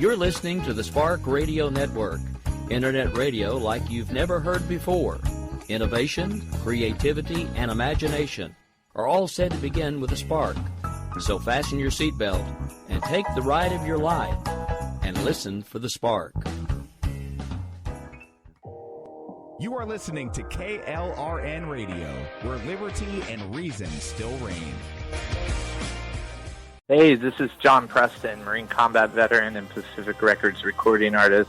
You're listening to the Spark Radio Network, Internet radio like you've never heard before. Innovation, creativity, and imagination are all said to begin with a spark. So fasten your seatbelt and take the ride of your life and listen for the spark. You are listening to KLRN Radio, where liberty and reason still reign. Hey, this is John Preston, Marine Combat Veteran and Pacific Records recording artist.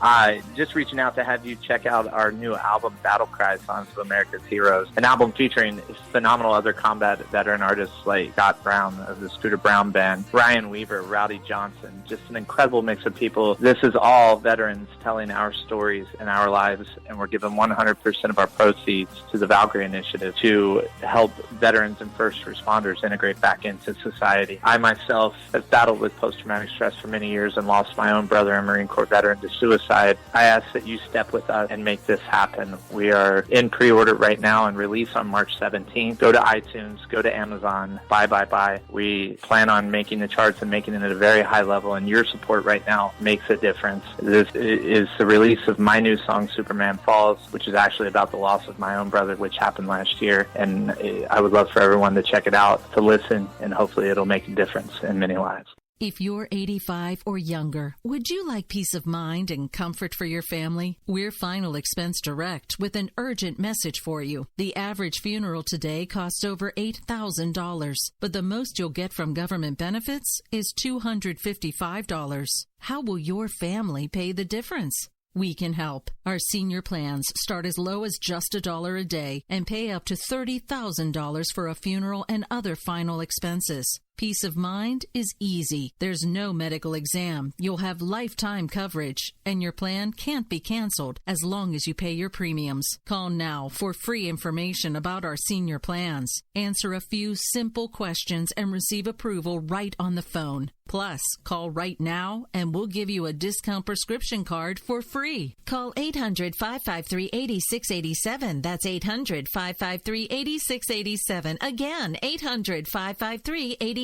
Just reaching out to have you check out our new album, Battle Cry, Songs of America's Heroes, an album featuring phenomenal other combat veteran artists like Scott Brown of the Scooter Brown Band, Ryan Weaver, Rowdy Johnson, just an incredible mix of people. This is all veterans telling our stories and our lives, and we're giving 100% of our proceeds to the Valkyrie Initiative to help veterans and first responders integrate back into society. I myself have battled with post-traumatic stress for many years and lost my own brother, a Marine Corps veteran, to suicide. I ask that you step with us and make this happen. We are in pre-order right now and release on March 17th. Go to iTunes, go to Amazon, buy. We plan on making the charts and making it at a very high level, and your support right now makes a difference. This is the release of my new song, Superman Falls, which is actually about the loss of my own brother, which happened last year. And I would love for everyone to check it out, to listen, and hopefully it'll make a difference in many lives. If you're 85 or younger, would you like peace of mind and comfort for your family? We're Final Expense Direct with an urgent message for you. The average funeral today costs over $8,000, but the most you'll get from government benefits is $255. How will your family pay the difference? We can help. Our senior plans start as low as just $1 a day and pay up to $30,000 for a funeral and other final expenses. Peace of mind is easy. There's no medical exam. You'll have lifetime coverage, and your plan can't be canceled as long as you pay your premiums. Call now for free information about our senior plans. Answer a few simple questions and receive approval right on the phone. Plus, call right now and we'll give you a discount prescription card for free. Call 800-553-8687. That's 800-553-8687. Again, 800-553-8687.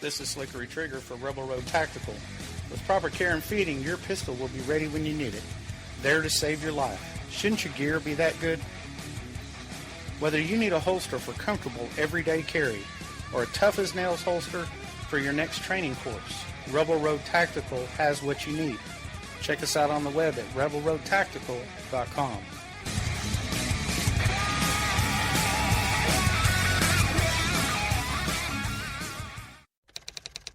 This is Slickery Trigger for Rebel Road Tactical. With proper care and feeding, your pistol will be ready when you need it. There to save your life. Shouldn't your gear be that good? Whether you need a holster for comfortable everyday carry or a tough-as-nails holster for your next training course, Rebel Road Tactical has what you need. Check us out on the web at rebelroadtactical.com.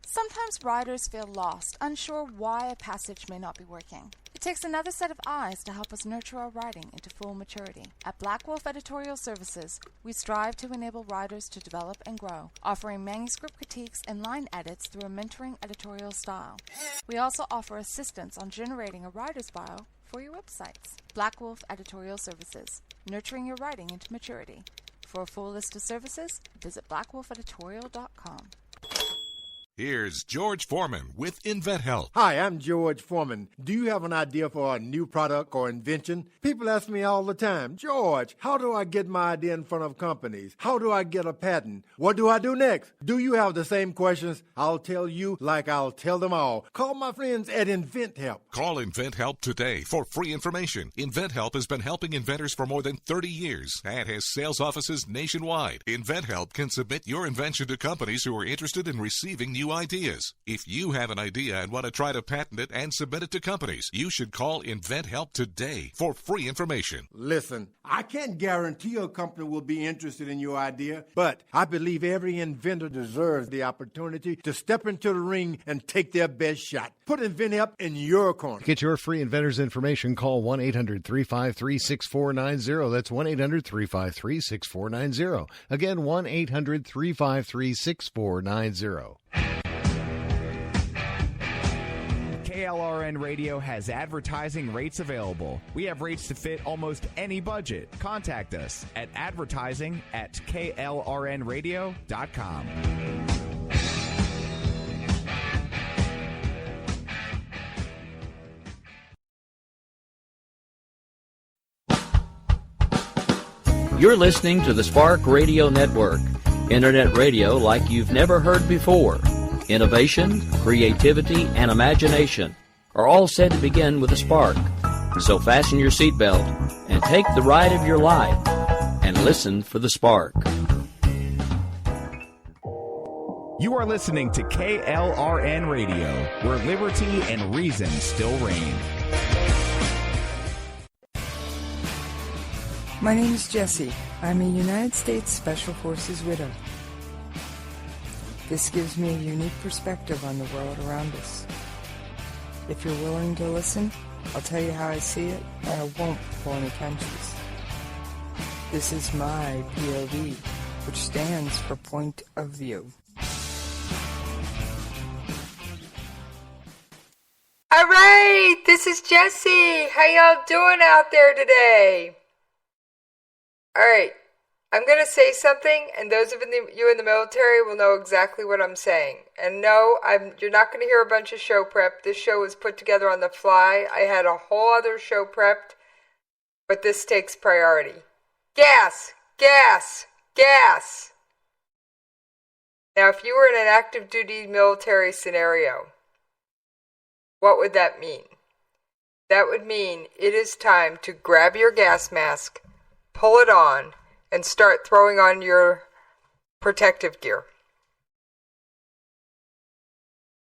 Sometimes riders feel lost, unsure why a passage may not be working. It takes another set of eyes to help us nurture our writing into full maturity. At Black Wolf Editorial Services, we strive to enable writers to develop and grow, offering manuscript critiques and line edits through a mentoring editorial style. We also offer assistance on generating a writer's bio for your websites. Black Wolf Editorial Services, nurturing your writing into maturity. For a full list of services, visit blackwolfeditorial.com. Here's George Foreman with InventHelp. Hi, I'm George Foreman. Do you have an idea for a new product or invention? People ask me all the time, George, how do I get my idea in front of companies? How do I get a patent? What do I do next? Do you have the same questions? I'll tell you like I'll tell them all. Call my friends at InventHelp. Call InventHelp today for free information. InventHelp has been helping inventors for more than 30 years and has sales offices nationwide. InventHelp can submit your invention to companies who are interested in receiving new ideas. If you have an idea and want to try to patent it and submit it to companies, you should call InventHelp today for free information. Listen, I can't guarantee a company will be interested in your idea, but I believe every inventor deserves the opportunity to step into the ring and take their best shot. Put InventHelp in your corner. To get your free inventor's information, call 1-800-353-6490. That's 1-800-353-6490. Again, 1-800-353-6490. KLRN Radio has advertising rates available. We have rates to fit almost any budget. Contact us at advertising@klrnradio.com. You're listening to the Spark Radio Network, Internet radio like you've never heard before. Innovation, creativity, and imagination are all said to begin with a spark. So fasten your seatbelt and take the ride of your life and listen for the spark. You are listening to KLRN Radio, where liberty and reason still reign. My name is Jessie. I'm a United States Special Forces widow. This gives me a unique perspective on the world around us. If you're willing to listen, I'll tell you how I see it, and I won't pull any punches. This is my POV, which stands for Point of View. All right, this is Jessie. How y'all doing out there today? All right, I'm going to say something, and those of you in the military will know exactly what I'm saying. And no, you're not going to hear a bunch of show prep. This show was put together on the fly. I had a whole other show prepped, but this takes priority. Gas! Gas! Gas! Now, if you were in an active duty military scenario, what would that mean? That would mean it is time to grab your gas mask, pull it on, and start throwing on your protective gear.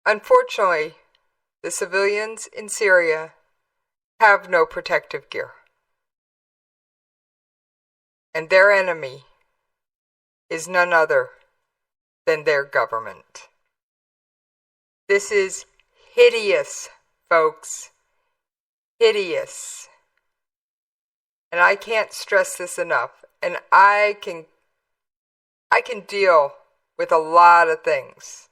Unfortunately, the civilians in Syria have no protective gear. And their enemy is none other than their government. This is hideous, folks. Hideous. And I can't stress this enough. And I can deal with a lot of things.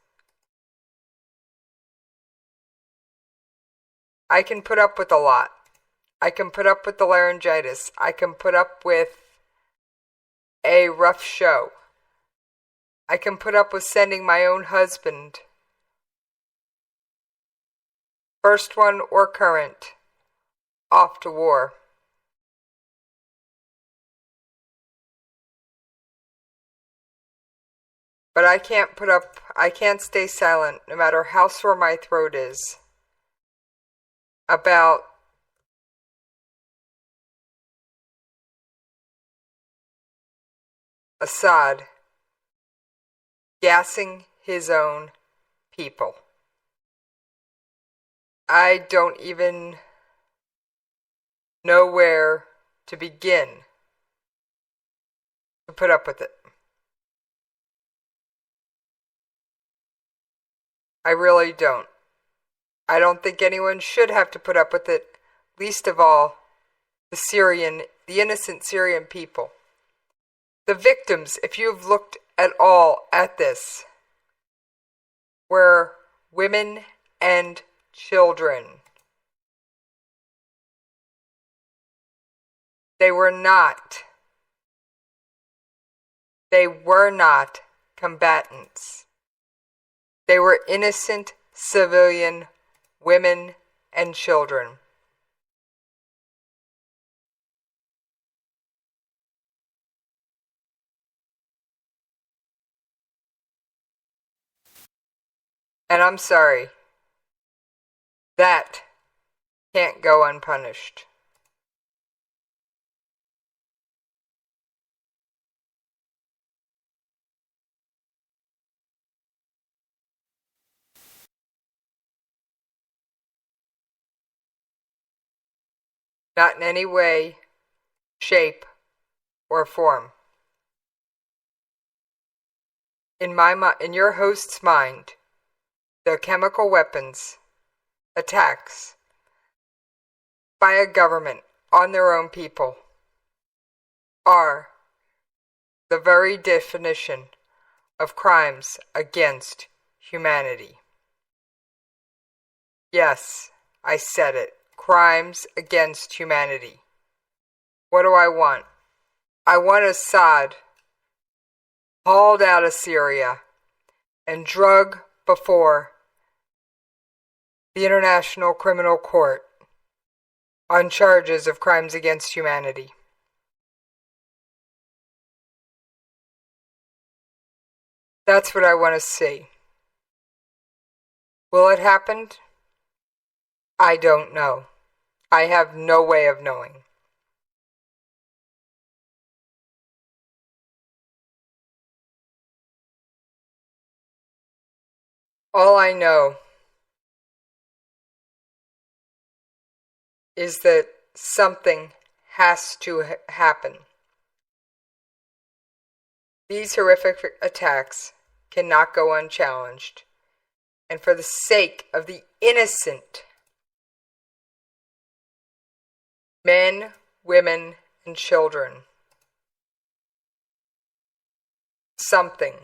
I can put up with a lot. I can put up with the laryngitis. I can put up with a rough show. I can put up with sending my own husband, first one or current, off to war. But I can't stay silent, no matter how sore my throat is, about Assad gassing his own people. I don't even know where to begin to put up with it. I really don't. I don't think anyone should have to put up with it, least of all the innocent Syrian people. The victims, if you've looked at all at this, were women and children. They were not combatants. They were innocent civilian women and children. And I'm sorry, that can't go unpunished. Not in any way, shape, or form. In your host's mind, the chemical weapons attacks by a government on their own people are the very definition of crimes against humanity. Yes, I said it. Crimes against humanity. What do I want? I want Assad hauled out of Syria and drug before the International Criminal Court on charges of crimes against humanity. That's what I want to see. Will it happen? I don't know. I have no way of knowing. All I know is that something has to happen. These horrific attacks cannot go unchallenged. And for the sake of the innocent, men, women, and children, something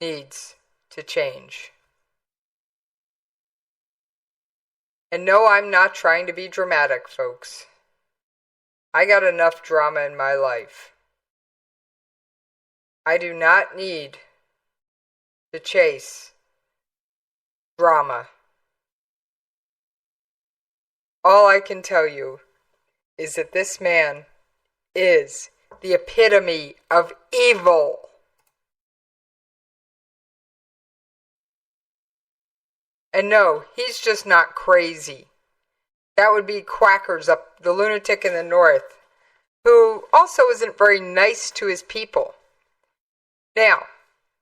needs to change. And no, I'm not trying to be dramatic, folks. I got enough drama in my life. I do not need to chase drama. All I can tell you is that this man is the epitome of evil. And no, he's just not crazy. That would be Quackers up the lunatic in the north, who also isn't very nice to his people. Now,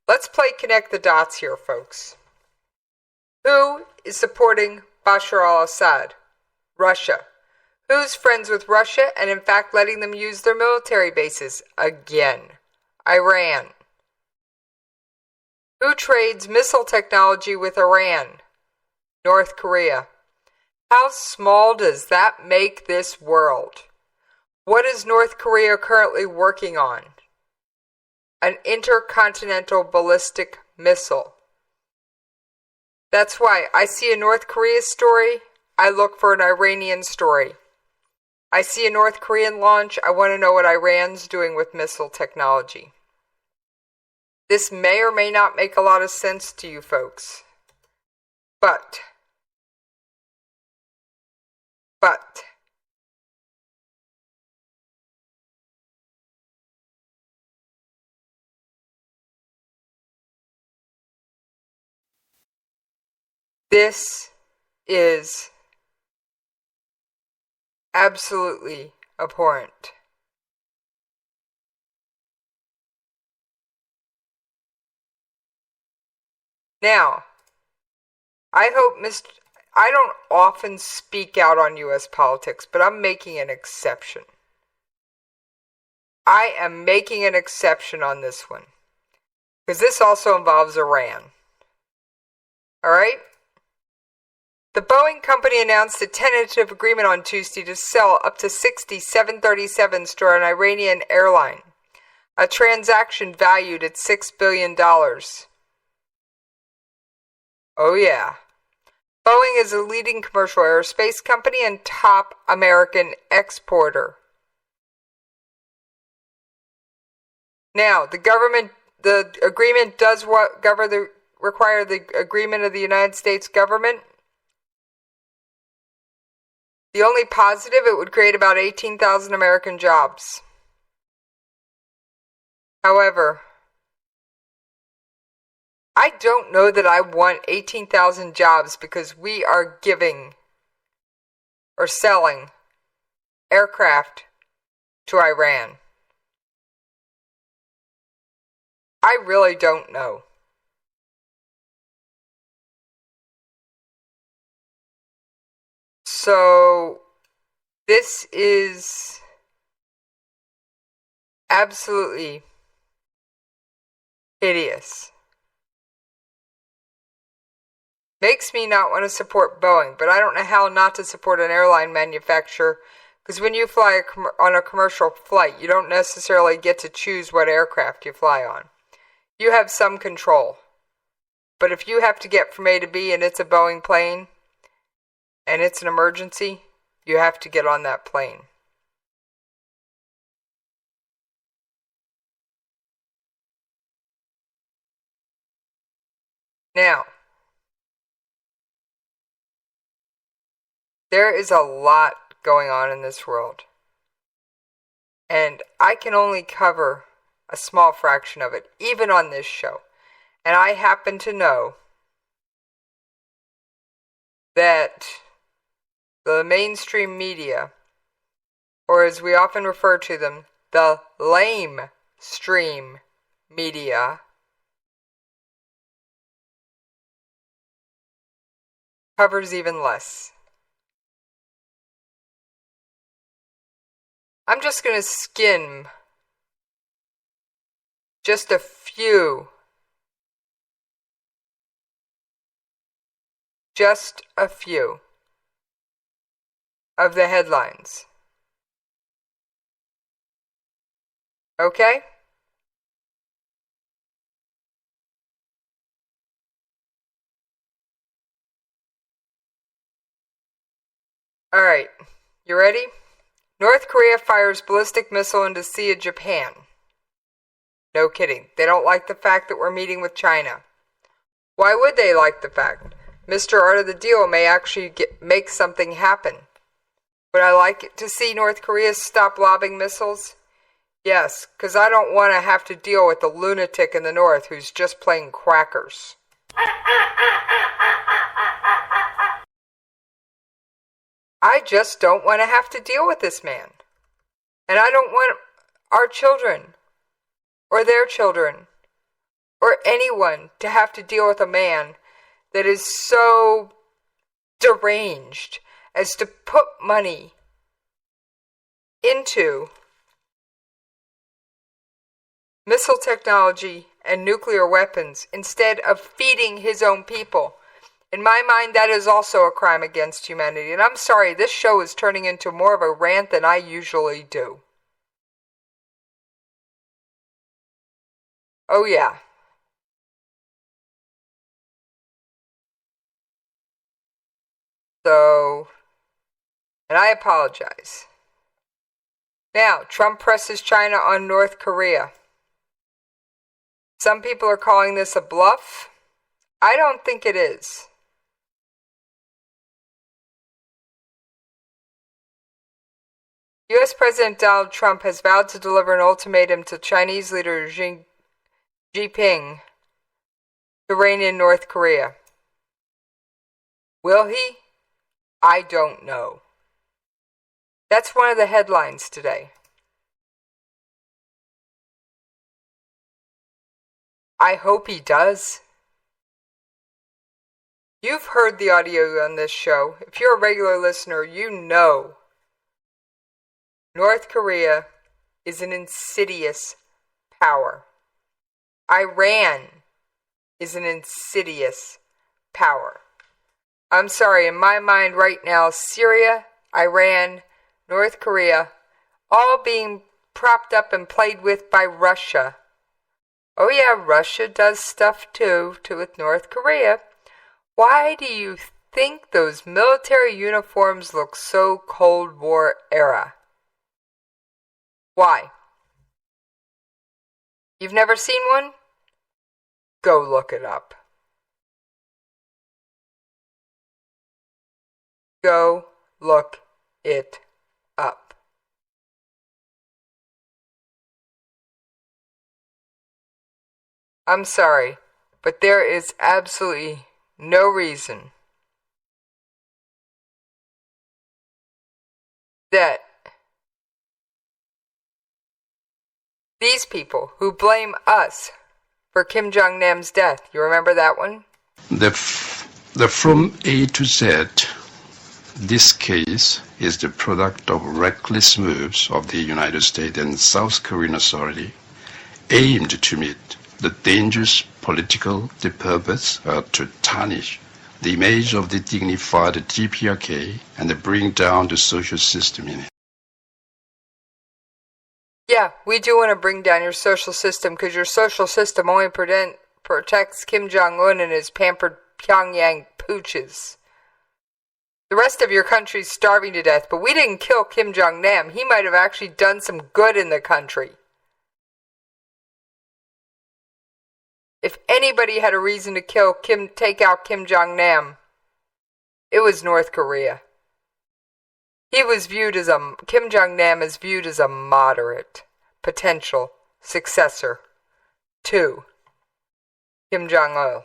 let's play connect the dots here, folks. Who is supporting Bashar al-Assad? Russia. Who's friends with Russia and in fact letting them use their military bases? Again, Iran. Who trades missile technology with Iran? North Korea. How small does that make this world? What is North Korea currently working on? An intercontinental ballistic missile. That's why I see a North Korea story, I look for an Iranian story. I see a North Korean launch, I want to know what Iran's doing with missile technology. This may or may not make a lot of sense to you folks. But this is absolutely abhorrent. Now, I don't often speak out on U.S. politics, but I'm making an exception. I am making an exception on this one, because this also involves Iran. Alright? The Boeing company announced a tentative agreement on Tuesday to sell up to 60 737s to an Iranian airline, a transaction valued at $6 billion. Oh yeah. Boeing is a leading commercial aerospace company and top American exporter. Now, the agreement does require the agreement of the United States government. The only positive, it would create about 18,000 American jobs. However, I don't know that I want 18,000 jobs because we are giving or selling aircraft to Iran. I really don't know. So, this is absolutely hideous. Makes me not want to support Boeing, but I don't know how not to support an airline manufacturer, because when you fly on a commercial flight, you don't necessarily get to choose what aircraft you fly on. You have some control. But if you have to get from A to B and it's a Boeing plane, and it's an emergency, you have to get on that plane. Now, there is a lot going on in this world. And I can only cover a small fraction of it, even on this show. And I happen to know that the mainstream media, or as we often refer to them, the lame stream media, covers even less. I'm just going to skim just a few of the headlines. Okay? All right. You ready? North Korea fires ballistic missile into Sea of Japan. No kidding. They don't like the fact that we're meeting with China. Why would they like the fact? Mr. Art of the Deal may actually make something happen. Would I like to see North Korea stop lobbing missiles? Yes, because I don't want to have to deal with the lunatic in the north who's just playing crackers. I just don't want to have to deal with this man. And I don't want our children, or their children, or anyone to have to deal with a man that is so deranged as to put money into missile technology and nuclear weapons instead of feeding his own people. In my mind, that is also a crime against humanity. And I'm sorry, this show is turning into more of a rant than I usually do. Oh yeah. So, and I apologize. Now, Trump presses China on North Korea. Some people are calling this a bluff. I don't think it is. U.S. President Donald Trump has vowed to deliver an ultimatum to Chinese leader Xi Jinping to rein in North Korea. Will he? I don't know. That's one of the headlines today. I hope he does. You've heard the audio on this show. If you're a regular listener, you know North Korea is an insidious power. Iran is an insidious power. I'm sorry, in my mind right now, Syria, Iran, North Korea, all being propped up and played with by Russia. Oh yeah, Russia does stuff too with North Korea. Why do you think those military uniforms look so Cold War era? Why? You've never seen one? Go look it up. Go look it up. I'm sorry, but there is absolutely no reason that these people who blame us for Kim Jong-nam's death, you remember that one? From A to Z, this case is the product of reckless moves of the United States and South Korean authority aimed to meet the dangerous political purpose to tarnish the image of the dignified DPRK and bring down the social system in it. Yeah, we do want to bring down your social system because your social system only protects Kim Jong-un and his pampered Pyongyang pooches. The rest of your country's starving to death, but we didn't kill Kim Jong-nam. He might have actually done some good in the country. If anybody had a reason to take out Kim Jong-nam, it was North Korea. Kim Jong-nam is viewed as a moderate, potential successor to Kim Jong-un.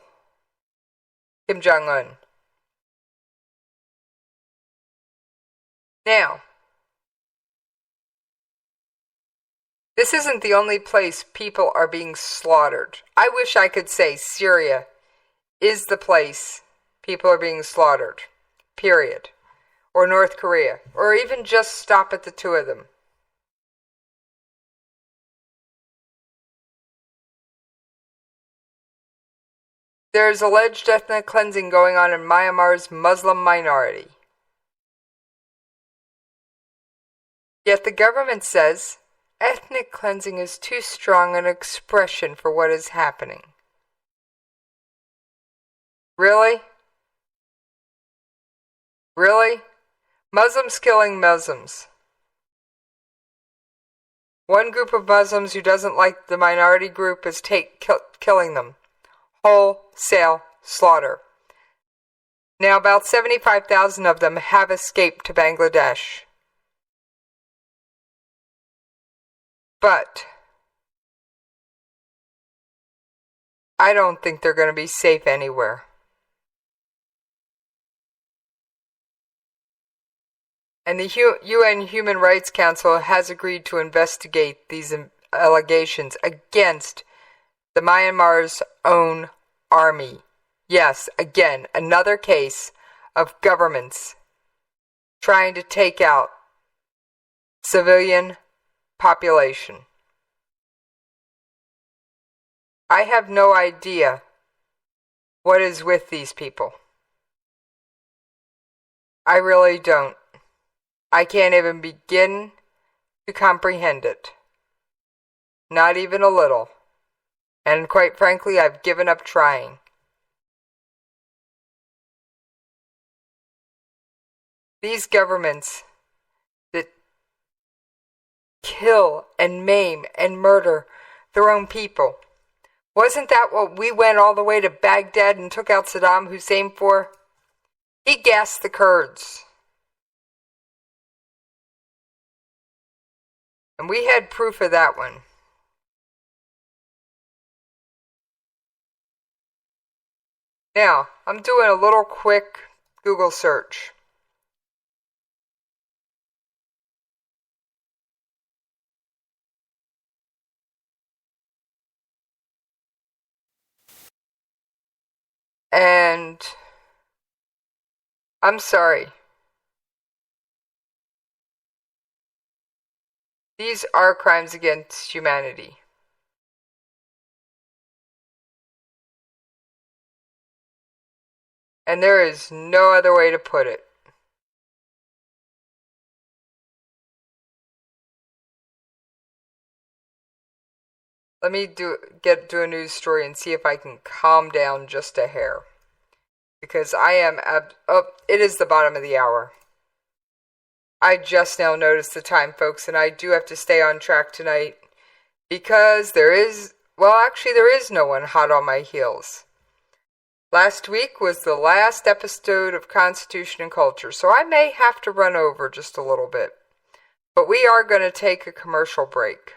Now, this isn't the only place people are being slaughtered. I wish I could say Syria is the place people are being slaughtered, period. Or North Korea, or even just stop at the two of them. There is alleged ethnic cleansing going on in Myanmar's Muslim minority. Yet the government says ethnic cleansing is too strong an expression for what is happening. Really? Really? Muslims killing Muslims. One group of Muslims who doesn't like the minority group is killing them. Wholesale slaughter. Now about 75,000 of them have escaped to Bangladesh. But I don't think they're going to be safe anywhere. And the UN Human Rights Council has agreed to investigate these allegations against the Myanmar's own army. Yes, again, another case of governments trying to take out civilian population. I have no idea what is with these people. I really don't. I can't even begin to comprehend it. Not even a little. And quite frankly, I've given up trying. These governments that kill and maim and murder their own people. Wasn't that what we went all the way to Baghdad and took out Saddam Hussein for? He gassed the Kurds. And we had proof of that one. Now, I'm doing a little quick Google search. And I'm sorry. These are crimes against humanity. And there is no other way to put it. Let me do a news story and see if I can calm down just a hair. Because I am it is the bottom of the hour. I just now noticed the time, folks, and I do have to stay on track tonight because there is no one hot on my heels. Last week was the last episode of Constitution and Culture, so I may have to run over just a little bit. But we are going to take a commercial break.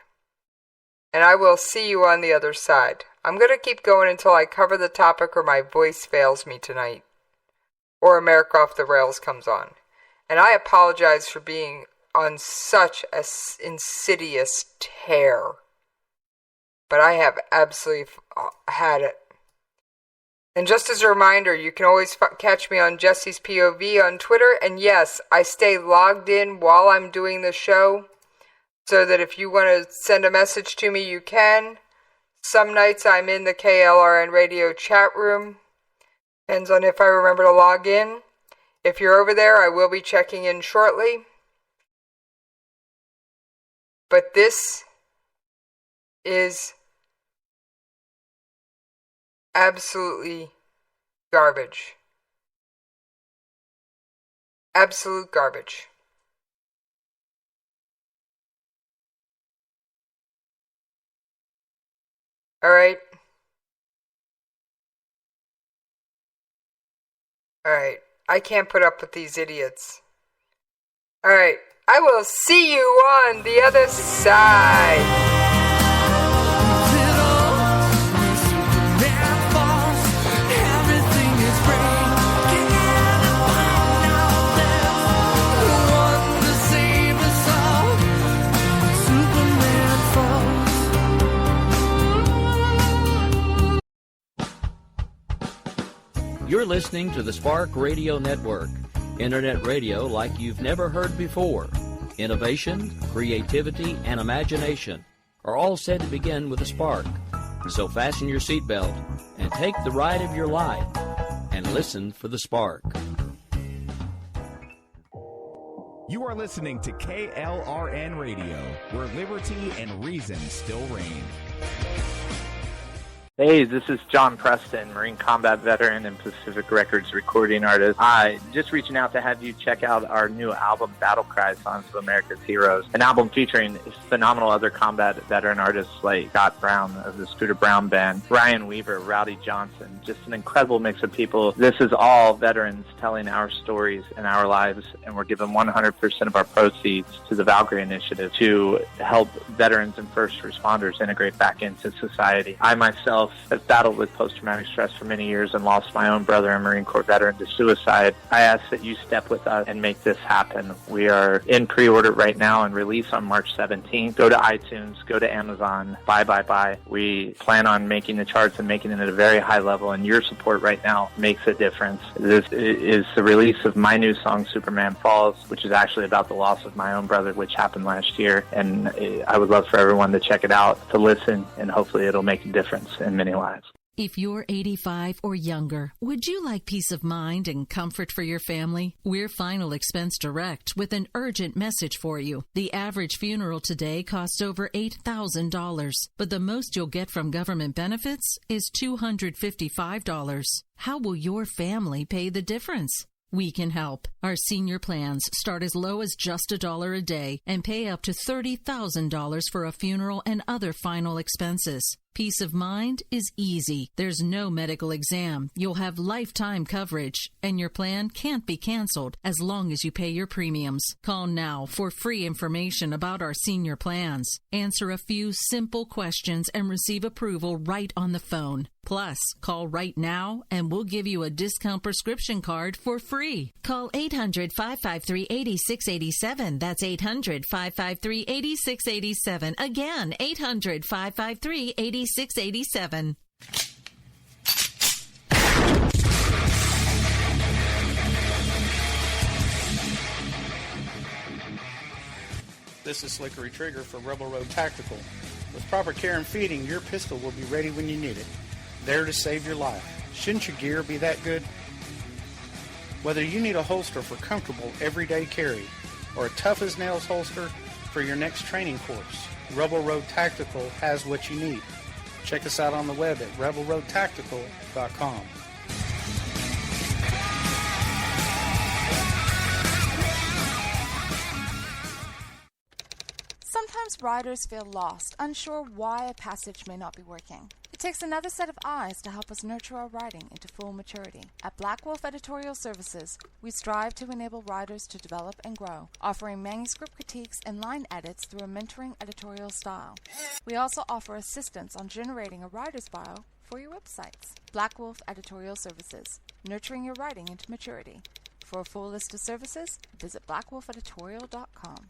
And I will see you on the other side. I'm going to keep going until I cover the topic or my voice fails me tonight. Or America Off the Rails comes on. And I apologize for being on such an insidious tear. But I have absolutely had it. And just as a reminder, you can always catch me on Jessies POV on Twitter. And yes, I stay logged in while I'm doing the show. So that if you want to send a message to me, you can. Some nights I'm in the KLRNRadio chat room. Depends on if I remember to log in. If you're over there, I will be checking in shortly. But this is absolutely garbage. Absolute garbage. Alright. Alright. I can't put up with these idiots. Alright. I will see you on the other side. listening to the Spark Radio Network, Internet radio like you've never heard before. Innovation, creativity, and imagination are all said to begin with a spark. So fasten your seatbelt and take the ride of your life and listen for the spark. You are listening to KLRN Radio, where liberty and reason still reign. Hey, this is John Preston, Marine combat veteran and Pacific Records recording artist. Just reaching out to have you check out our new album, Battle Cry, Songs of America's Heroes, an album featuring phenomenal other combat veteran artists like Scott Brown of the Scooter Brown Band, Ryan Weaver, Rowdy Johnson, just an incredible mix of people. This is all veterans telling our stories and our lives, and we're giving 100% of our proceeds to the Valkyrie Initiative to help veterans and first responders integrate back into society. I myself have battled with post-traumatic stress for many years and lost my own brother, a Marine Corps veteran, to suicide. I ask that you step with us and make this happen. We are in pre-order right now and release on March 17th. Go to iTunes, go to Amazon, buy. We plan on making the charts and making it at a very high level, and your support right now makes a difference. This is the release of my new song, Superman Falls, which is actually about the loss of my own brother, which happened last year, and I would love for everyone to check it out, to listen, and hopefully it'll make a difference in many lives. If you're 85 or younger, would you like peace of mind and comfort for your family? We're Final Expense Direct with an urgent message for you. The average funeral today costs over $8,000, but the most you'll get from government benefits is $255. How will your family pay the difference? We can help. Our senior plans start as low as just $1 a day and pay up to $30,000 for a funeral and other final expenses. Peace of mind is easy. There's no medical exam. You'll have lifetime coverage, and your plan can't be canceled as long as you pay your premiums. Call now for free information about our senior plans. Answer a few simple questions and receive approval right on the phone. Plus, call right now and we'll give you a discount prescription card for free. Call 800-553-8687. That's 800-553-8687. Again, 800-553-8687. This is Slickery Trigger for Rebel Road Tactical. With proper care and feeding, your pistol will be ready when you need it, there to save your life. Shouldn't your gear be that good? Whether you need a holster for comfortable everyday carry or a tough-as-nails holster for your next training course, Rebel Road Tactical has what you need. Check us out on the web at rebelroadtactical.com. Sometimes riders feel lost, unsure why a passage may not be working. It takes another set of eyes to help us nurture our writing into full maturity. At Black Wolf Editorial Services, we strive to enable writers to develop and grow, offering manuscript critiques and line edits through a mentoring editorial style. We also offer assistance on generating a writer's bio for your websites. Black Wolf Editorial Services, nurturing your writing into maturity. For a full list of services, visit blackwolfeditorial.com.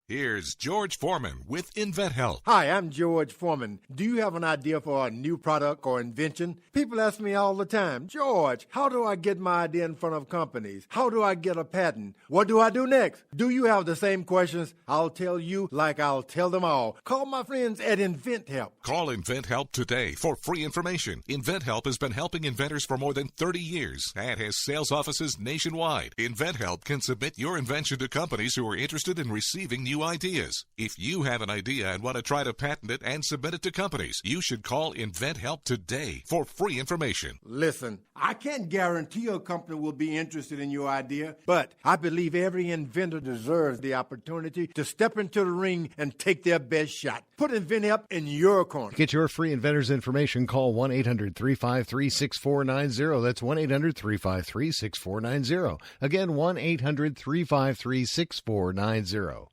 Here's George Foreman with InventHelp. Hi, I'm George Foreman. Do you have an idea for a new product or invention? People ask me all the time, George, how do I get my idea in front of companies? How do I get a patent? What do I do next? Do you have the same questions? I'll tell you like I'll tell them all. Call my friends at InventHelp. Call InventHelp today for free information. InventHelp has been helping inventors for more than 30 years and has sales offices nationwide. InventHelp can submit your invention to companies who are interested in receiving new ideas. If you have an idea and want to try to patent it and submit it to companies, you should call InventHelp today for free information. Listen, I can't guarantee a company will be interested in your idea, but I believe every inventor deserves the opportunity to step into the ring and take their best shot. Put InventHelp in your corner. To get your free inventor's information, call 1-800-353-6490. That's 1-800-353-6490. Again, 1-800-353-6490.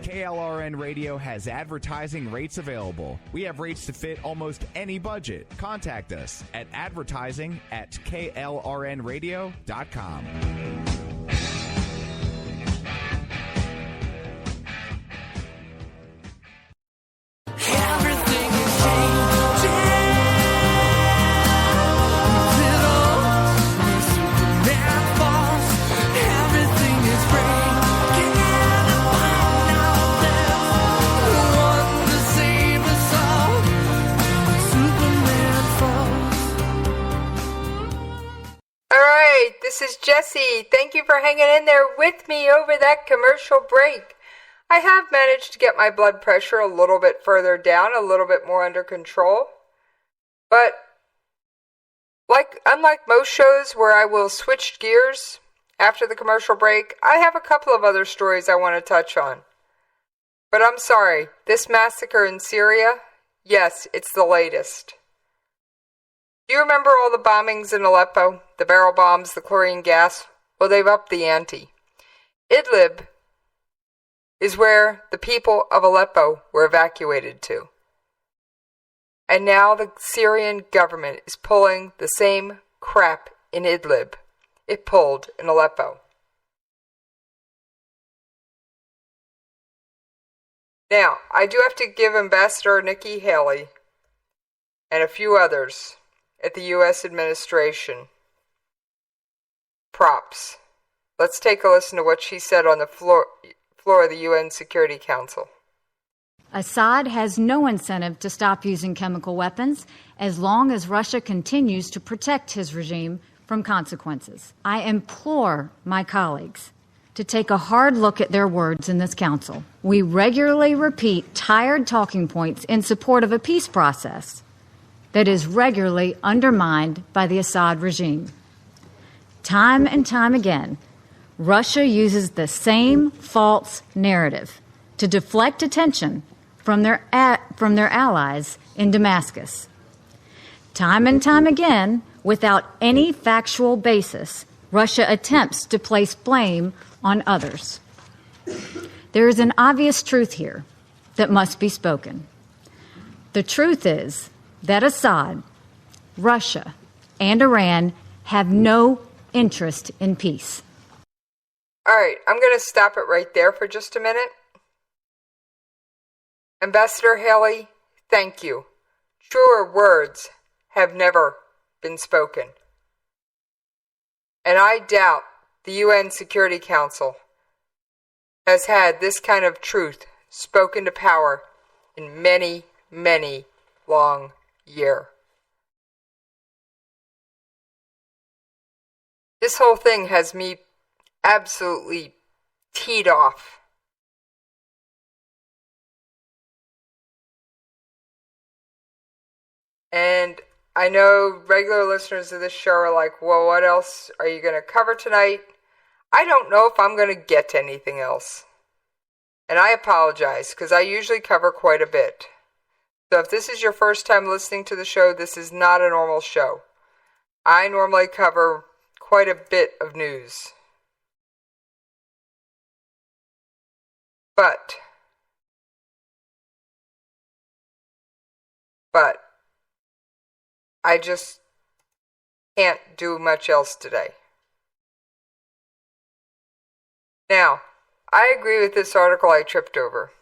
KLRN Radio has advertising rates available. We have rates to fit almost any budget. Contact us at advertising@klrnradio.com. Everything is changing. this is Jessie. Thank you for hanging in there with me over that commercial break. I have managed to get my blood pressure a little bit further down, a little bit more under control. But unlike most shows where I will switch gears after the commercial break, I have a couple of other stories I want to touch on. But I'm sorry, this massacre in Syria, yes, it's the latest. Do you remember all the bombings in Aleppo? The barrel bombs, the chlorine gas? Well, they've upped the ante. Idlib is where the people of Aleppo were evacuated to. And now the Syrian government is pulling the same crap in Idlib it pulled in Aleppo. Now, I do have to give Ambassador Nikki Haley and a few others at the U.S. administration props. Let's take a listen to what she said on the floor of the UN Security Council. Assad has no incentive to stop using chemical weapons as long as Russia continues to protect his regime from consequences. I implore my colleagues to take a hard look at their words in this council. We regularly repeat tired talking points in support of a peace process that is regularly undermined by the Assad regime. Time and time again, Russia uses the same false narrative to deflect attention from their allies in Damascus. Time and time again, without any factual basis, Russia attempts to place blame on others. There is an obvious truth here that must be spoken. The truth is that Assad, Russia, and Iran have no interest in peace. All right, I'm going to stop it right there for just a minute. Ambassador Haley, thank you. Truer words have never been spoken. And I doubt the UN Security Council has had this kind of truth spoken to power in many, many long years. This whole thing has me absolutely teed off. And I know regular listeners of this show are like, well, what else are you going to cover tonight? I don't know if I'm going to get to anything else. And I apologize, because I usually cover quite a bit. So if this is your first time listening to the show, this is not a normal show. I normally cover quite a bit of news. But I just can't do much else today. Now, I agree with this article I tripped over.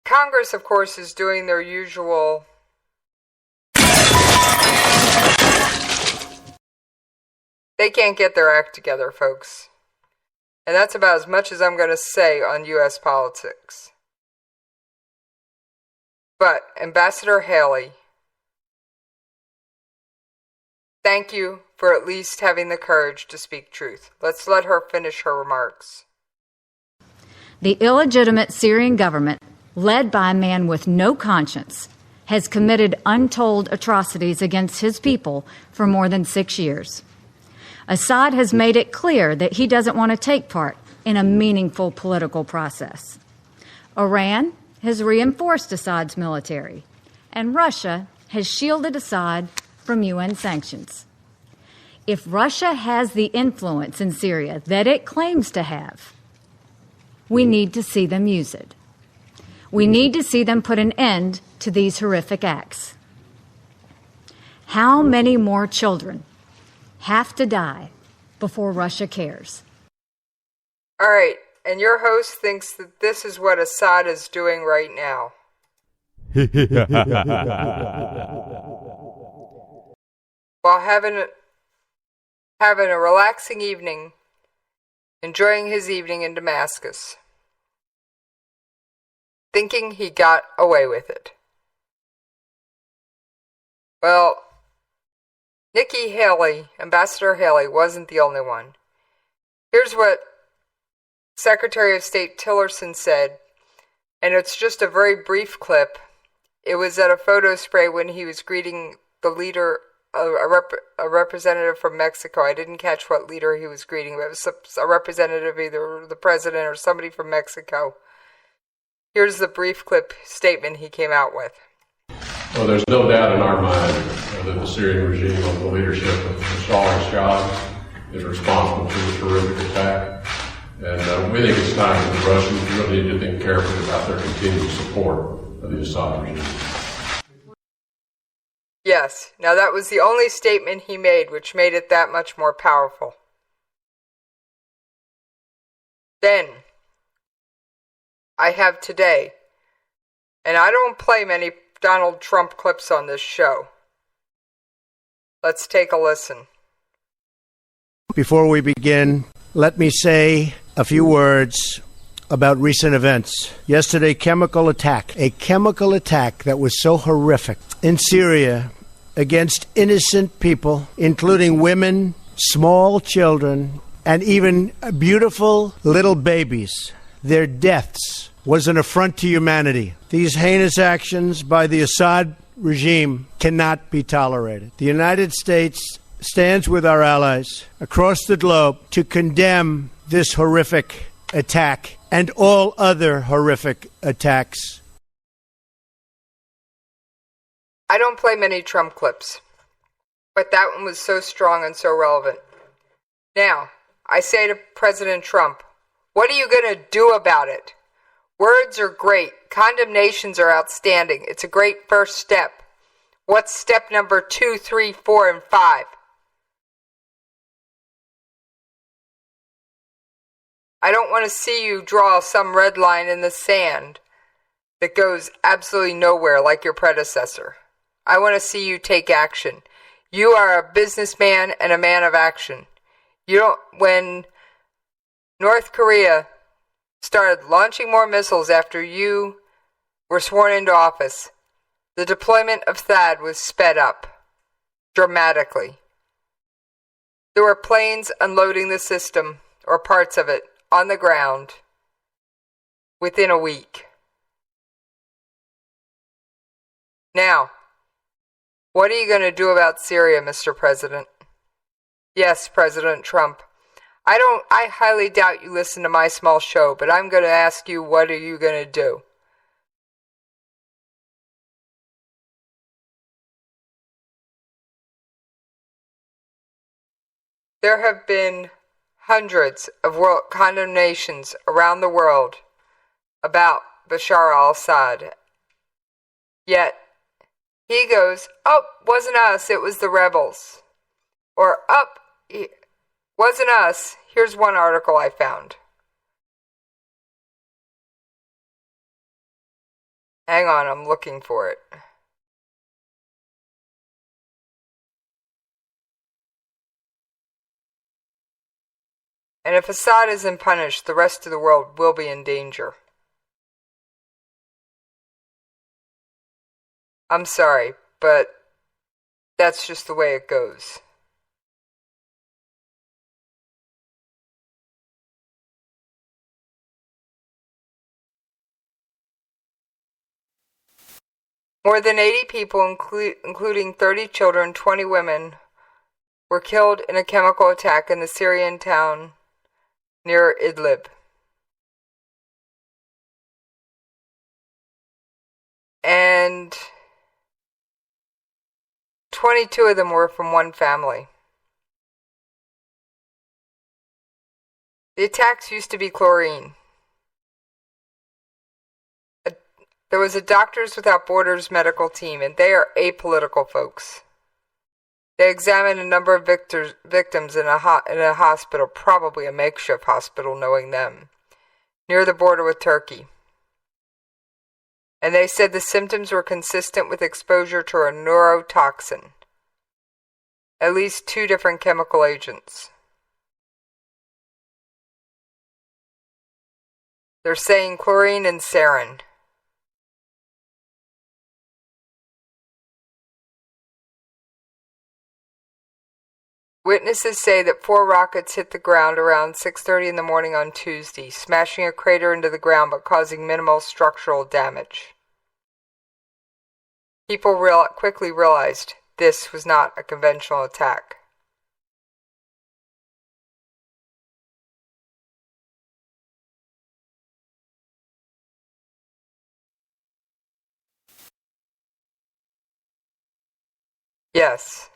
Congress, of course, is doing their usual they can't get their act together, folks. And that's about as much as I'm going to say on U.S. politics. But, Ambassador Haley, thank you for at least having the courage to speak truth. Let's let her finish her remarks. The illegitimate Syrian government, led by a man with no conscience, has committed untold atrocities against his people for more than 6 years. Assad has made it clear that he doesn't want to take part in a meaningful political process. Iran has reinforced Assad's military, and Russia has shielded Assad from UN sanctions. If Russia has the influence in Syria that it claims to have, we need to see them use it. We need to see them put an end to these horrific acts. How many more children have to die before Russia cares? All right, and your host thinks that this is what Assad is doing right now. While having a relaxing evening, enjoying his evening in Damascus, thinking he got away with it. Well, Nikki Haley, Ambassador Haley, wasn't the only one. Here's what Secretary of State Tillerson said, and it's just a very brief clip. It was at a photo spray when he was greeting the leader, a representative from Mexico. I didn't catch what leader he was greeting, but it was a representative, either the president or somebody from Mexico. Here's the brief clip statement he came out with. Well, there's no doubt in our mind that the Syrian regime, under the leadership of Bashar al-Assad, is responsible for this horrific attack. And we think it's time for the Russians really need to think carefully about their continued support of the Assad regime. Yes, now that was the only statement he made, which made it that much more powerful. Then, I have today, and I don't play many Donald Trump clips on this show. Let's take a listen. Before we begin, let me say a few words about recent events. Yesterday, a chemical attack that was so horrific in Syria against innocent people, including women, small children, and even beautiful little babies. Their deaths was an affront to humanity. These heinous actions by the Assad regime cannot be tolerated. The United States stands with our allies across the globe to condemn this horrific attack and all other horrific attacks. I don't play many Trump clips, but that one was so strong and so relevant. Now, I say to President Trump, what are you going to do about it? Words are great. Condemnations are outstanding. It's a great first step. What's step number 2, 3, 4, and 5? I don't want to see you draw some red line in the sand that goes absolutely nowhere like your predecessor. I want to see you take action. You are a businessman and a man of action. When North Korea started launching more missiles after you were sworn into office, the deployment of THAAD was sped up dramatically. There were planes unloading the system, or parts of it, on the ground within a week. Now, what are you going to do about Syria, Mr. President? Yes, President Trump. I highly doubt you listen to my small show, but I'm going to ask you, what are you going to do? There have been hundreds of condemnations around the world about Bashar al-Assad. Yet, he goes, oh, wasn't us, it was the rebels. Or, wasn't us. Here's one article I found. Hang on, I'm looking for it. And if Assad isn't punished, the rest of the world will be in danger. I'm sorry, but that's just the way it goes. More than 80 people, including 30 children, 20 women, were killed in a chemical attack in the Syrian town near Idlib. And 22 of them were from one family. The attacks used to be chlorine. There was a Doctors Without Borders medical team, and they are apolitical folks. They examined a number of victims in a hospital, probably a makeshift hospital, knowing them, near the border with Turkey. And they said the symptoms were consistent with exposure to a neurotoxin, at least 2 different chemical agents. They're saying chlorine and sarin. Witnesses say that 4 rockets hit the ground around 6:30 in the morning on Tuesday, smashing a crater into the ground but causing minimal structural damage. People quickly realized this was not a conventional attack. Yes.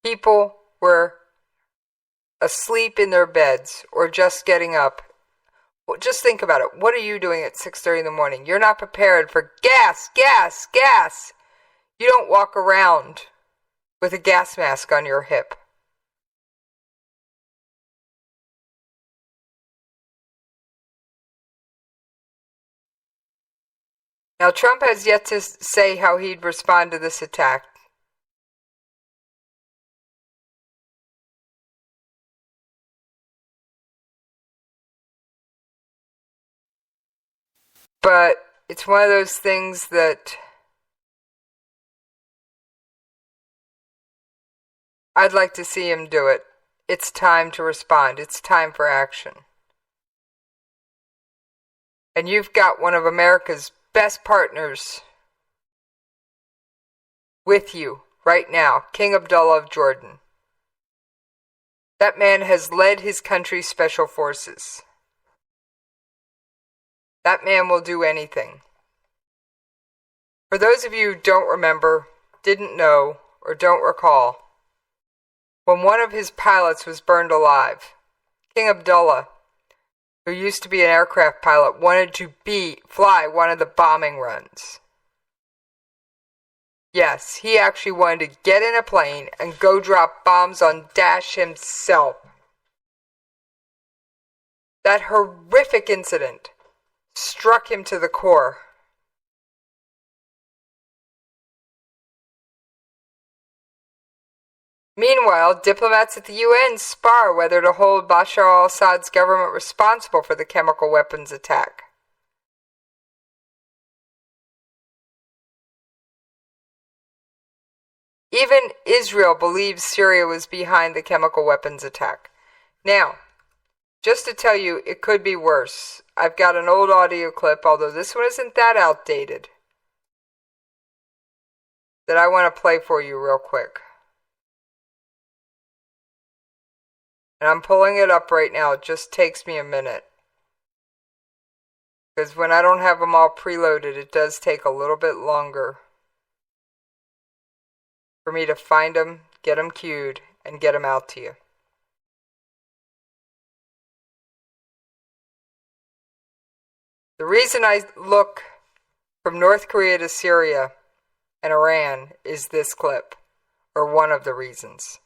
People were asleep in their beds or just getting up. Well, just think about it. What are you doing at 6:30 in the morning? You're not prepared for gas, gas, gas. You don't walk around with a gas mask on your hip. Now, Trump has yet to say how he'd respond to this attack. But it's one of those things that I'd like to see him do it. It's time to respond. It's time for action. And you've got one of America's best partners with you right now, King Abdullah of Jordan. That man has led his country's special forces. That man will do anything. For those of you who don't remember, didn't know, or don't recall, when one of his pilots was burned alive, King Abdullah, who used to be an aircraft pilot, wanted to fly one of the bombing runs. Yes, he actually wanted to get in a plane and go drop bombs on Daesh himself. That horrific incident struck him to the core. Meanwhile, diplomats at the UN spar whether to hold Bashar al-Assad's government responsible for the chemical weapons attack. Even Israel believes Syria was behind the chemical weapons attack. Now, just to tell you, it could be worse. I've got an old audio clip, although this one isn't that outdated, that I want to play for you real quick. And I'm pulling it up right now. It just takes me a minute. Because when I don't have them all preloaded, it does take a little bit longer for me to find them, get them queued, and get them out to you. The reason I look from North Korea to Syria and Iran is this clip, or one of the reasons.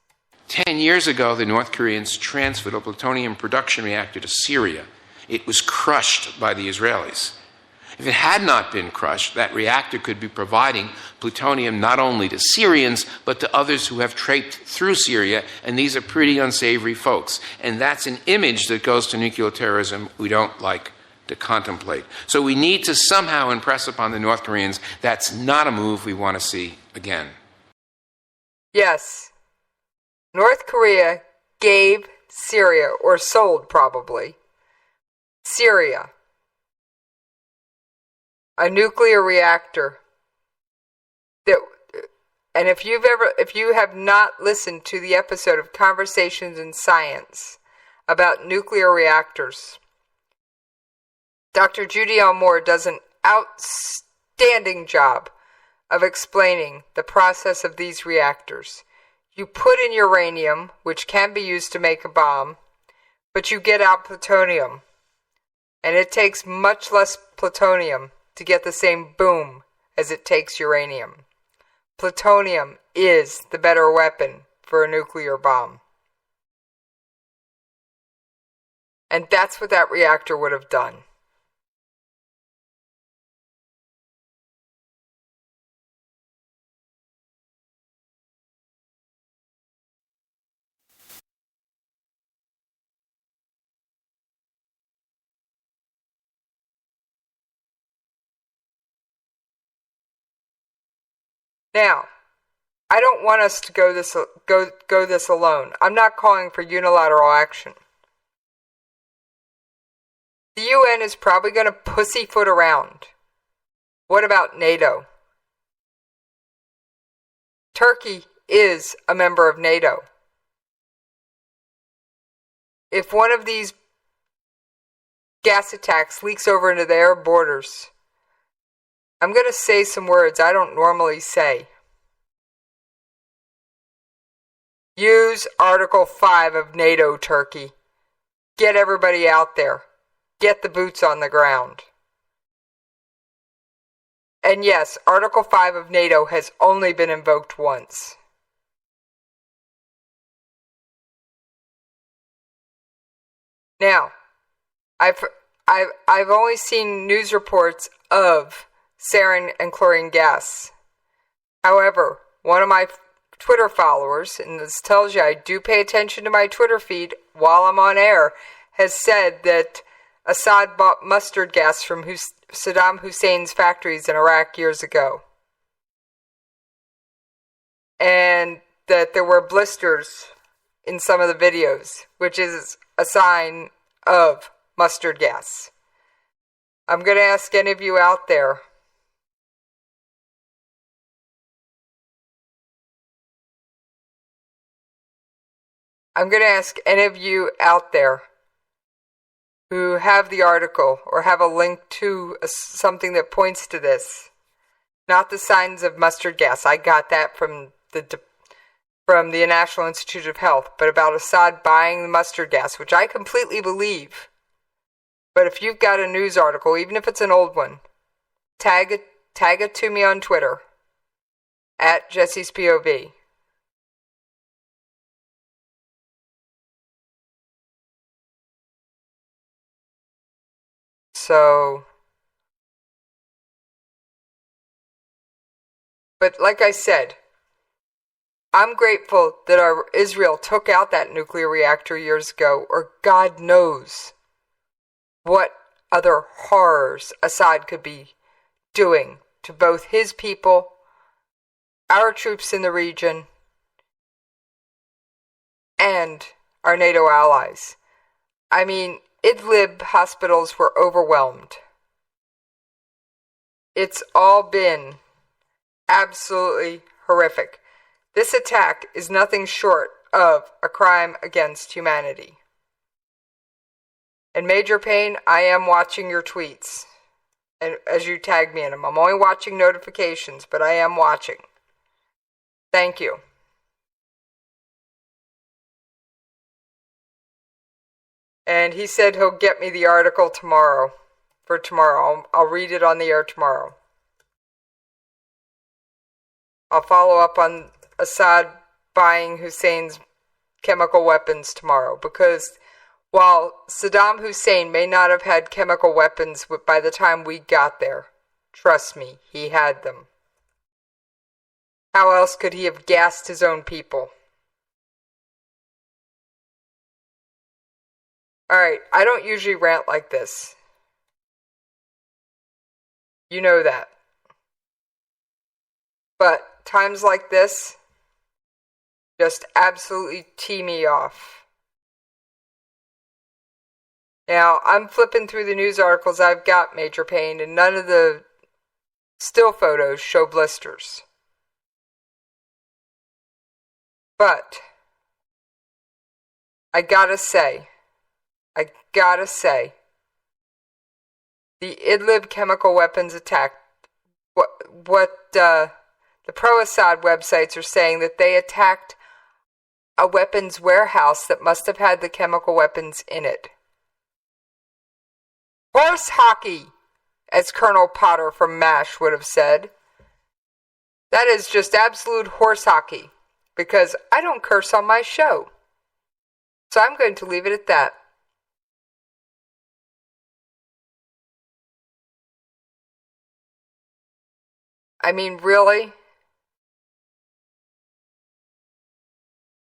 10 years ago, the North Koreans transferred a plutonium production reactor to Syria. It was crushed by the Israelis. If it had not been crushed, that reactor could be providing plutonium not only to Syrians, but to others who have traipsed through Syria, and these are pretty unsavory folks. And that's an image that goes to nuclear terrorism we don't like to contemplate. So we need to somehow impress upon the North Koreans that's not a move we want to see again. Yes. North Korea gave Syria, or sold probably, Syria, a nuclear reactor. And if you have not listened to the episode of Conversations in Science about nuclear reactors, Dr. Judy L. Moore does an outstanding job of explaining the process of these reactors. You put in uranium, which can be used to make a bomb, but you get out plutonium. And it takes much less plutonium to get the same boom as it takes uranium. Plutonium is the better weapon for a nuclear bomb. And that's what that reactor would have done. Now, I don't want us to go this alone. I'm not calling for unilateral action. The UN is probably going to pussyfoot around. What about NATO? Turkey is a member of NATO. If one of these gas attacks leaks over into their borders, I'm going to say some words I don't normally say. Use Article 5 of NATO, Turkey. Get everybody out there. Get the boots on the ground. And yes, Article 5 of NATO has only been invoked once. Now, I've only seen news reports of sarin and chlorine gas. However, one of my Twitter followers, and this tells you I do pay attention to my Twitter feed while I'm on air, has said that Assad bought mustard gas from Saddam Hussein's factories in Iraq years ago. And that there were blisters in some of the videos, which is a sign of mustard gas. I'm going to ask any of you out there, who have the article or have a link to something that points to this. Not the signs of mustard gas. I got that from the National Institute of Health, but about Assad buying the mustard gas, which I completely believe. But if you've got a news article, even if it's an old one, tag it to me on Twitter at Jessies POV. So, but like I said, I'm grateful that Israel took out that nuclear reactor years ago, or God knows what other horrors Assad could be doing to both his people, our troops in the region, and our NATO allies. I mean, Idlib hospitals were overwhelmed. It's all been absolutely horrific. This attack is nothing short of a crime against humanity. And Major Payne, I am watching your tweets, and as you tag me in them. I'm only watching notifications, but I am watching. Thank you. And he said he'll get me the article tomorrow. For tomorrow. I'll read it on the air tomorrow. I'll follow up on Assad buying Hussein's chemical weapons tomorrow. Because while Saddam Hussein may not have had chemical weapons by the time we got there, trust me, he had them. How else could he have gassed his own people? Alright, I don't usually rant like this. You know that. But times like this just absolutely tee me off. Now, I'm flipping through the news articles I've got, Major Payne, and none of the still photos show blisters. But I gotta say, the Idlib chemical weapons attack, what the pro-Assad websites are saying that they attacked a weapons warehouse that must have had the chemical weapons in it. Horse hockey, as Colonel Potter from MASH would have said. That is just absolute horse hockey, because I don't curse on my show. So I'm going to leave it at that. I mean, really?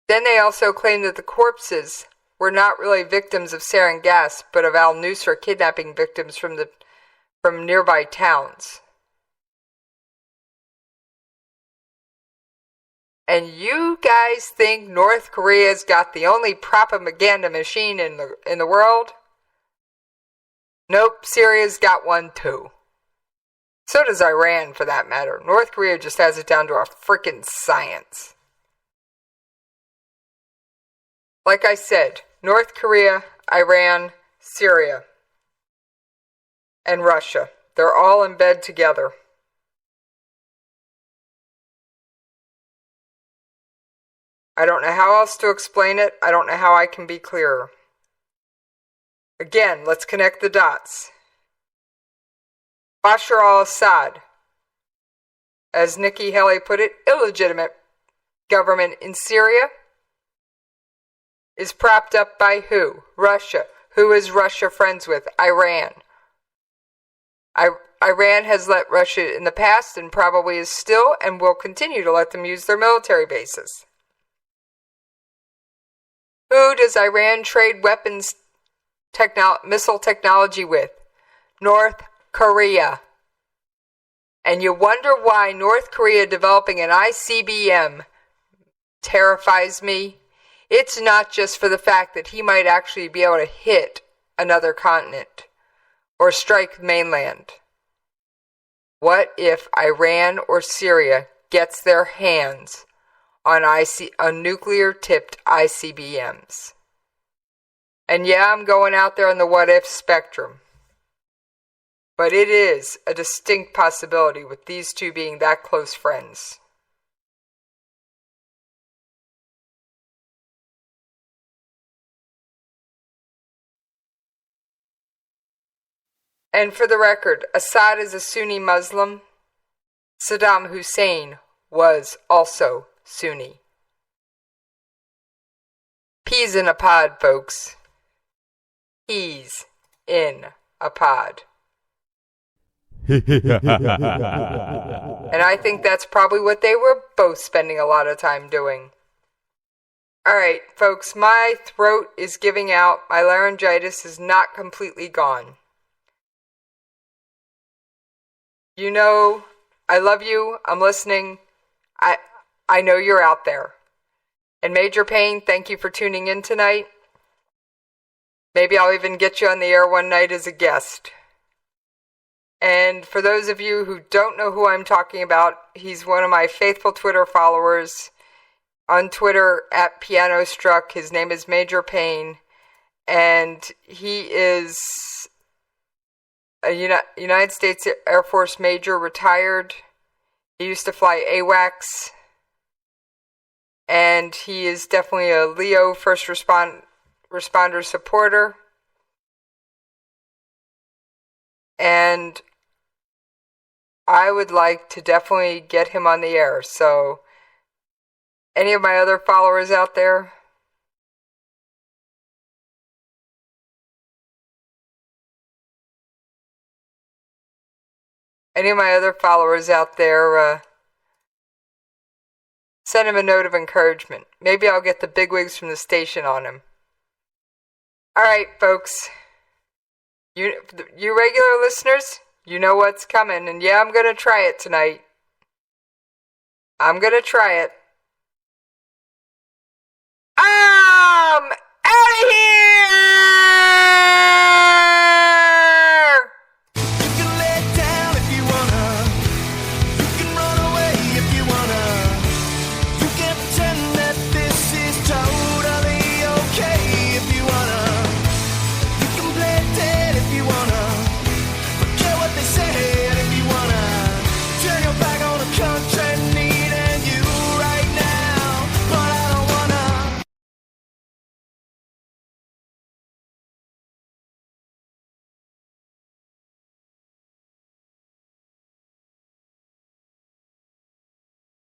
Then they also claim that the corpses were not really victims of sarin gas, but of al-Nusra kidnapping victims from nearby towns. And you guys think North Korea's got the only propaganda machine in the world? Nope, Syria's got one too. So does Iran, for that matter. North Korea just has it down to a freaking science. Like I said, North Korea, Iran, Syria, and Russia. They're all in bed together. I don't know how else to explain it. I don't know how I can be clearer. Again, let's connect the dots. Bashar al-Assad, as Nikki Haley put it, illegitimate government in Syria, is propped up by who? Russia. Who is Russia friends with? Iran. Iran has let Russia in the past and probably is still and will continue to let them use their military bases. Who does Iran trade weapons missile technology with? North Korea. And you wonder why North Korea developing an ICBM terrifies me? It's not just for the fact that he might actually be able to hit another continent or strike mainland. What if Iran or Syria gets their hands on nuclear-tipped ICBMs? And yeah, I'm going out there on the what-if spectrum. But it is a distinct possibility with these two being that close friends. And for the record, Assad is a Sunni Muslim. Saddam Hussein was also Sunni. Peas in a pod, folks. Peas in a pod. And I think that's probably what they were both spending a lot of time doing. Alright, folks, my throat is giving out. My laryngitis is not completely gone. You know, I love you. I'm listening. I know you're out there. And Major Payne, thank you for tuning in tonight. Maybe I'll even get you on the air one night as a guest. And for those of you who don't know who I'm talking about, he's one of my faithful Twitter followers. On Twitter, @PianoStruck. His name is Major Payne. And he is a United States Air Force Major, retired. He used to fly AWACS. And he is definitely a Leo first responder supporter. And I would like to definitely get him on the air. So, any of my other followers out there? Any of my other followers out there, send him a note of encouragement. Maybe I'll get the bigwigs from the station on him. Alright, folks. You regular listeners, you know what's coming. And yeah, I'm going to try it tonight. I'm going to try it.